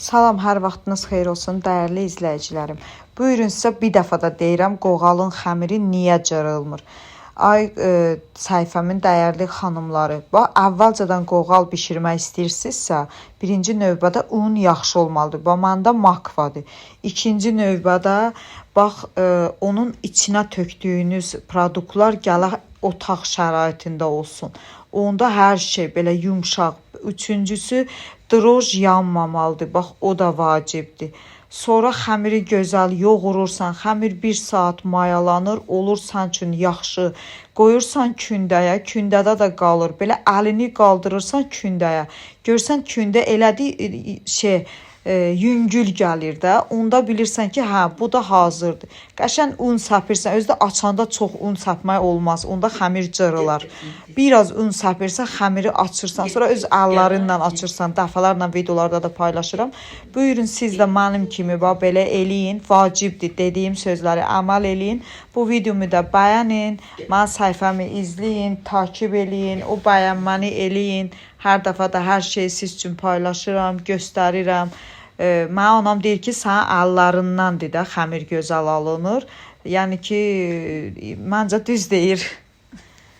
Salam, hər vaxtınız xeyir olsun, dəyərli izləyicilərim. Buyurun sizə bir dəfə də deyirəm, qoğalın xəmiri niyə cırılmır? Ay səhifəmin dəyərli xanımları, əvvəlcədən qoğal bişirmək istəyirsinizsə, birinci növbədə un yaxşı olmalıdır. Məndə makvadır. İkinci növbədə onun içinə tökdüyünüz produktlar gələ otaq şəraitində olsun. Onda hər şey belə yumşaq. Üçüncüsü, droj yanmamalıdır. Bax, o da vacibdir. Sonra xəmiri gözəl yoğurursan, xəmir 1 saat mayalanır, olur sən üçün yaxşı. Qoyursan kündəyə, kündədə də qalır. Belə əlini qaldırırsan kündəyə. Görsən kündə elədi yüngül gəlir də, onda bilirsən ki, hə, bu da hazırdır. Qəşən un səpirsən, özdə açanda çox un səpmək olmaz, onda xəmir cırılar. Biraz un səpirsən, xəmiri açırsan, sonra öz əllərinlə açırsan, dəfələrlə videolarda da paylaşıram. Buyurun siz də mənim kimi belə eləyin, vacibdir, dediyim sözləri əməl eləyin. Bu videomu da bəyənin, mən səhifəmi izləyin, takib eləyin, o bəyənməni eləyin. Hər dəfə də hər şeyi siz üçün paylaşıram, göstərirəm. Mənə anam deyir ki, sənin əllərindəndir də xəmir gözəl alınır. Yəni ki, məncə düz deyir.